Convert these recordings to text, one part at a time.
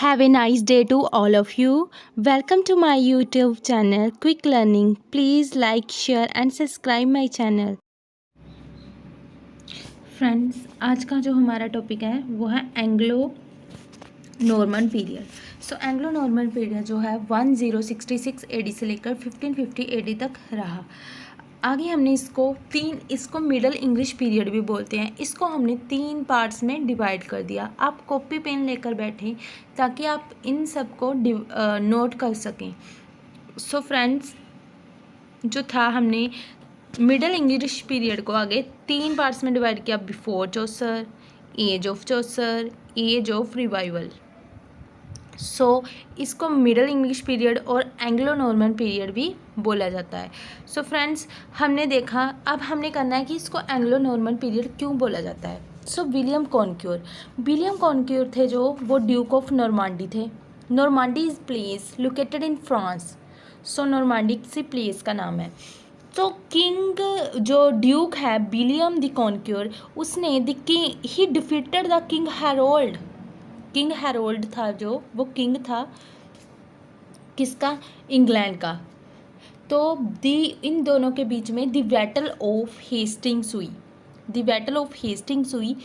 Have a nice day to all of you. Welcome to my YouTube channel Quick Learning. Please like, share and subscribe my channel. Friends, आज का जो हमारा topic है वो है Anglo Norman period. सो Anglo Norman period जो है 1066 AD से लेकर 1550 AD तक रहा। आगे हमने इसको मिडल इंग्लिश पीरियड भी बोलते हैं। इसको हमने 3 पार्ट्स में डिवाइड कर दिया। आप कॉपी पेन लेकर बैठें ताकि आप इन सब को नोट कर सकें। सो फ्रेंड्स, जो था हमने मिडल इंग्लिश पीरियड को आगे 3 पार्ट्स में डिवाइड किया। Before Chaucer, age of Chaucer, age of revival. So इसको मिडल इंग्लिश पीरियड और एंग्लो नॉर्मन पीरियड भी बोला जाता है। सो फ्रेंड्स, हमने देखा, अब हमने करना है कि इसको एंग्लो नॉर्मन पीरियड क्यों बोला जाता है। सो विलियम कॉनक्योर थे जो वो ड्यूक ऑफ नॉर्मांडी थे। Normandy is place located in France. So Normandy किसी प्लेस का नाम है। तो किंग जो ड्यूक है विलियम द कॉनक्योर, उसने ही डिफीटेड द किंग हैरोल्ड था जो वो किंग था किसका, इंग्लैंड का। तो इन दोनों के बीच में द बैटल ऑफ हेस्टिंग्स हुई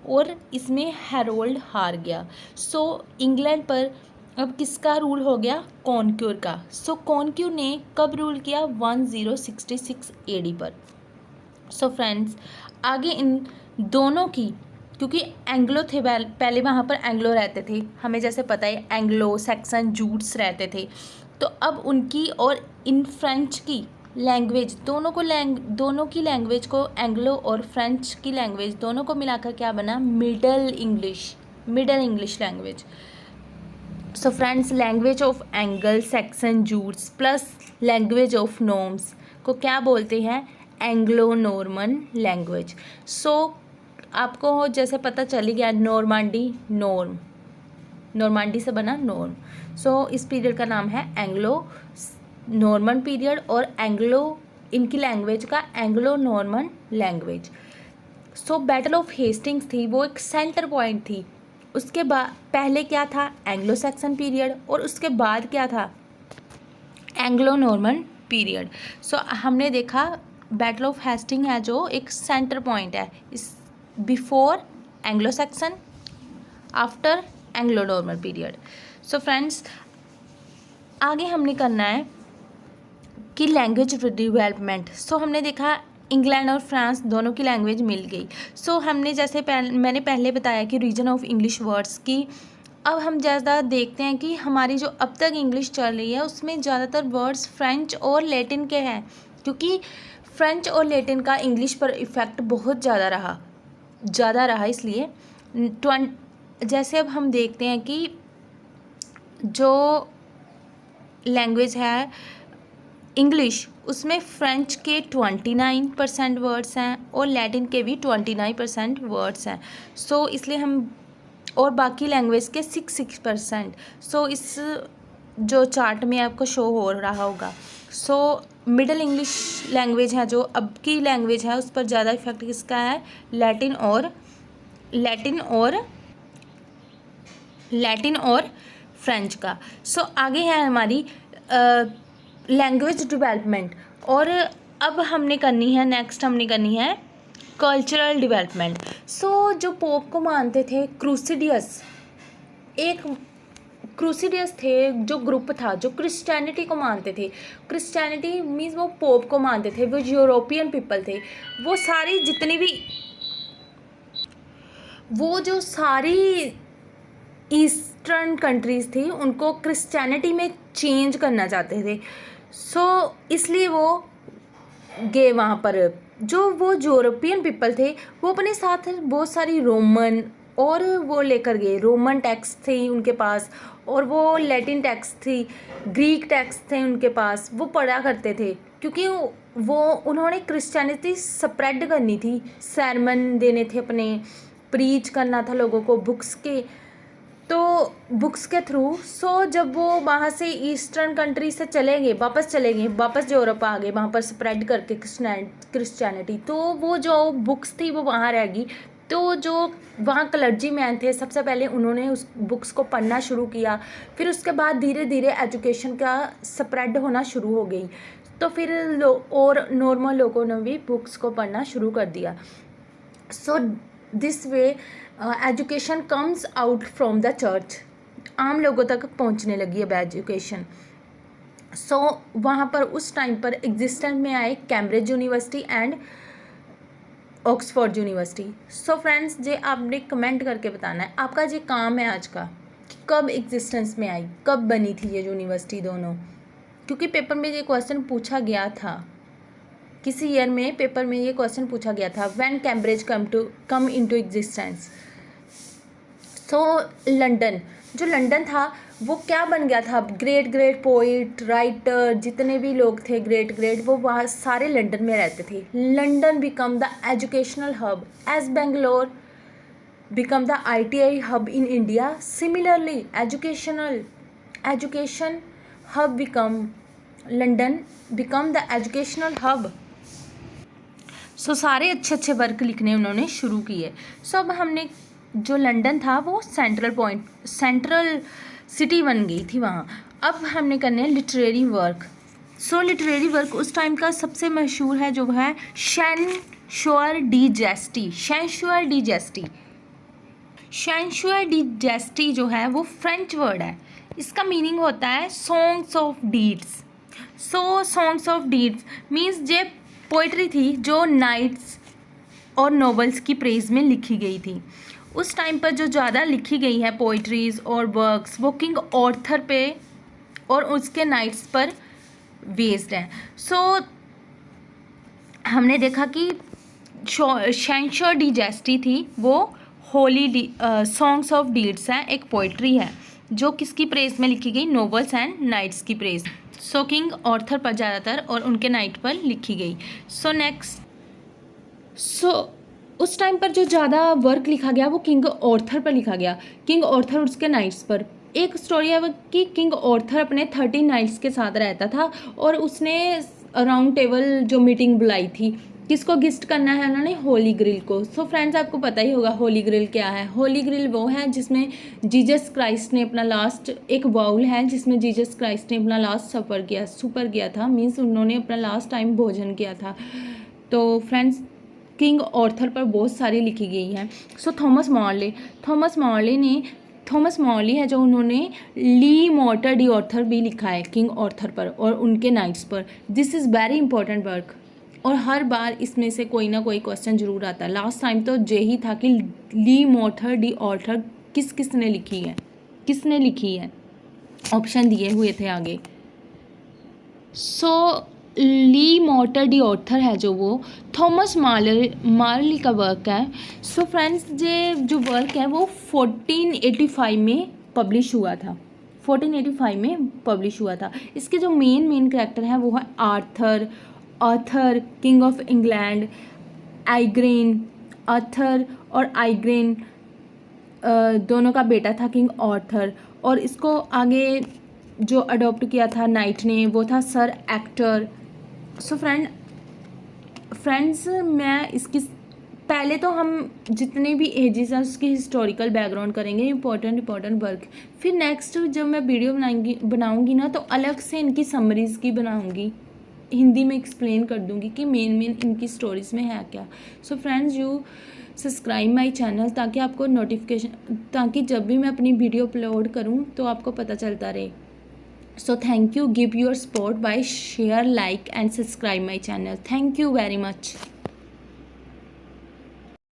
और इसमें हैरोल्ड हार गया। सो इंग्लैंड पर अब किसका रूल हो गया, कॉनक्योर का। सो कॉनक्योर ने कब रूल किया, 1066 AD पर। सो फ्रेंड्स, आगे इन दोनों की, क्योंकि एंग्लो थे पहले वहाँ पर एंग्लो रहते थे, हमें जैसे पता है एंग्लो सैक्सन जूट्स रहते थे। तो अब उनकी और इन फ्रेंच की लैंग्वेज दोनों की लैंग्वेज को, एंग्लो और फ्रेंच की लैंग्वेज दोनों को मिलाकर क्या बना, middle English language. So friends, language of angle Saxon Jutes plus language of norms को क्या बोलते हैं, एंग्लो नॉर्मन लैंग्वेज। सो आपको जैसे पता चल ही गया, नॉर्मांडी से बना नॉर्म। सो इस पीरियड का नाम है एंग्लो नॉर्मन पीरियड और इनकी लैंग्वेज का Anglo Norman language. So battle of Hastings थी, वो एक सेंटर पॉइंट थी। उसके बाद पहले क्या था, एंग्लो सैक्सन पीरियड, और उसके बाद क्या था, एंग्लो नॉर्मन पीरियड। सो हमने देखा बैटल ऑफ हेस्टिंग है जो एक सेंटर पॉइंट है, इस before Anglo Saxon, after Anglo Norman period. So friends, आगे हमने करना है कि लैंग्वेज डेवलपमेंट। सो हमने देखा इंग्लैंड और फ्रांस दोनों की लैंग्वेज मिल गई। सो हमने जैसे मैंने पहले बताया कि रीजन ऑफ इंग्लिश वर्ड्स की, अब हम ज़्यादा देखते हैं कि हमारी जो अब तक इंग्लिश चल रही है उसमें ज़्यादातर वर्ड्स फ्रेंच और लैटिन के हैं, क्योंकि फ्रेंच और लैटिन का इंग्लिश पर इफ़ेक्ट बहुत ज़्यादा रहा। इसलिए जैसे अब हम देखते हैं कि जो लैंग्वेज है इंग्लिश, उसमें फ्रेंच के 29% वर्ड्स हैं और लैटिन के भी 29% वर्ड्स हैं। सो इसलिए हम, और बाकी लैंग्वेज के 6%। सो इस जो चार्ट में आपको शो हो रहा होगा। सो मिडल इंग्लिश लैंग्वेज है जो अब की लैंग्वेज है, उस पर ज़्यादा इफेक्ट किसका है, लैटिन और फ्रेंच का। सो आगे है हमारी लैंग्वेज डेवलपमेंट, और अब नेक्स्ट हमने करनी है कल्चरल डेवलपमेंट। सो जो पोप को मानते थे, क्रूसिडियस थे जो ग्रुप था जो क्रिश्चियनिटी को मानते थे। क्रिश्चियनिटी मीन्स वो पोप को मानते थे, वो यूरोपियन पीपल थे। वो सारी जो सारी ईस्टर्न कंट्रीज़ थी उनको क्रिश्चियनिटी में चेंज करना चाहते थे। सो इसलिए वो गए वहाँ पर। जो वो यूरोपियन पीपल थे वो अपने साथ बहुत सारी रोमन और वो लेकर गए, रोमन टेक्स्ट थे उनके पास, और वो लैटिन टेक्स्ट थी, ग्रीक टेक्स्ट थे उनके पास, वो पढ़ा करते थे, क्योंकि उन्होंने क्रिश्चियनिटी स्प्रेड करनी थी, sermon देने थे, अपने प्रीच करना था लोगों को बुक्स के थ्रू। सो जब वो वहाँ से ईस्टर्न कंट्री से वापस यूरोप आ गए, वहाँ पर स्प्रेड करके क्रिश्चियनिटी, तो वो जो बुक्स थी वो वहाँ रह गई। तो जो वहाँ क्लर्जी मैन थे, सबसे पहले उन्होंने उस बुक्स को पढ़ना शुरू किया, फिर उसके बाद धीरे धीरे एजुकेशन का स्प्रेड होना शुरू हो गई, तो फिर और नॉर्मल लोगों ने भी बुक्स को पढ़ना शुरू कर दिया। So this way education comes out from the church, आम लोगों तक पहुंचने लगी अब एजुकेशन। सो वहाँ पर उस टाइम पर एग्जिस्टेंस में आए Cambridge university and Oxford university. So friends, जे आपने कमेंट करके बताना है, आपका ये काम है आज का कि कब एग्जिस्टेंस में आई, कब बनी थी ये यूनिवर्सिटी दोनों, क्योंकि पेपर में ये क्वेश्चन पूछा गया था, किसी ईयर में पेपर में ये क्वेश्चन पूछा गया था, when Cambridge come into existence. So London, जो लंदन था वो क्या बन गया था, ग्रेट ग्रेट पोइट राइटर जितने भी लोग थे ग्रेट वो वहाँ सारे लंदन में रहते थे। London become the educational hub as Bangalore become the ITI hub in India. Similarly education hub become London become the educational hub. So सारे अच्छे वर्क लिखने उन्होंने शुरू किए। सो अब हमने जो लंदन था वो सेंट्रल सिटी बन गई थी वहाँ। अब हमने करने हैं लिटरेरी वर्क। सो लिटरेरी वर्क उस टाइम का सबसे मशहूर है जो है सेंसुअर डी जेस्टी जो है वो फ्रेंच वर्ड है। इसका मीनिंग होता है songs of deeds. So songs of deeds means J poetry थी जो नाइट्स और नॉवेल्स की प्रेज में लिखी गई थी। उस टाइम पर जो ज़्यादा लिखी गई है पोइट्रीज़ और वर्क्स वो किंग ऑर्थर पे और उसके नाइट्स पर बेस्ड हैं। सो हमने देखा कि सेंसुअर डी जेस्टी थी वो होली सॉन्ग्स ऑफ डीड्स है, एक पोइट्री है जो किसकी प्रेज में लिखी गई, नोवेल्स एंड नाइट्स की प्रेज। सो किंग ऑर्थर पर ज़्यादातर और उनके नाइट पर लिखी गई। सो नेक्स्ट, उस टाइम पर जो ज़्यादा वर्क लिखा गया वो किंग ऑर्थर पर लिखा गया, किंग ऑर्थर और उसके नाइट्स पर। एक स्टोरी है कि किंग ऑर्थर अपने 30 नाइट्स के साथ रहता था और उसने राउंड टेबल जो मीटिंग बुलाई थी, किसको गिफ्ट करना है उन्होंने, होली ग्रिल को। सो फ्रेंड्स, आपको पता ही होगा होली ग्रिल क्या है। होली ग्रिल वो है जिसमें जीसस क्राइस्ट ने अपना लास्ट, एक बाउल है जिसमें जीसस क्राइस्ट ने अपना लास्ट सुपर किया था, मीन्स उन्होंने अपना लास्ट टाइम भोजन किया था। तो फ्रेंड्स, किंग ऑर्थर पर बहुत सारी लिखी गई हैं। सो थॉमस मॉर्ले है जो उन्होंने ली मॉर्टर डी ऑर्थर भी लिखा है किंग ऑर्थर पर और उनके नाइट्स पर। This is very important work और हर बार इसमें से कोई ना कोई क्वेश्चन जरूर आता है। लास्ट टाइम तो यही था कि ली मॉर्टर डी ऑर्थर किसने लिखी है, ऑप्शन दिए हुए थे आगे। सो ली मॉर्टर डी ऑर्थर है जो वो थॉमस मार्ली का वर्क है। सो फ्रेंड्स, ये जो वर्क है वो 1485 में पब्लिश हुआ था। 1485 में पब्लिश हुआ था। इसके जो मेन कैरेक्टर हैं वो है Arthur king of England, Arthur और आइग्रेन दोनों का बेटा था किंग ऑर्थर, और इसको आगे जो अडॉप्ट किया था नाइट ने वो था सर एक्टर। सो फ्रेंड्स, मैं इसकी पहले तो हम जितने भी एजेस हैं उसकी हिस्टोरिकल बैकग्राउंड करेंगे, इंपॉर्टेंट वर्क। फिर नेक्स्ट जब मैं वीडियो बनाऊंगी ना तो अलग से इनकी समरीज़ की बनाऊंगी, हिंदी में एक्सप्लेन कर दूंगी कि मेन इनकी स्टोरीज़ में है क्या। So friends, you subscribe my channel ताकि आपको ताकि जब भी मैं अपनी वीडियो अपलोड करूं तो आपको पता चलता रहे। So thank you, give your support by share, like and subscribe my channel. Thank you very much.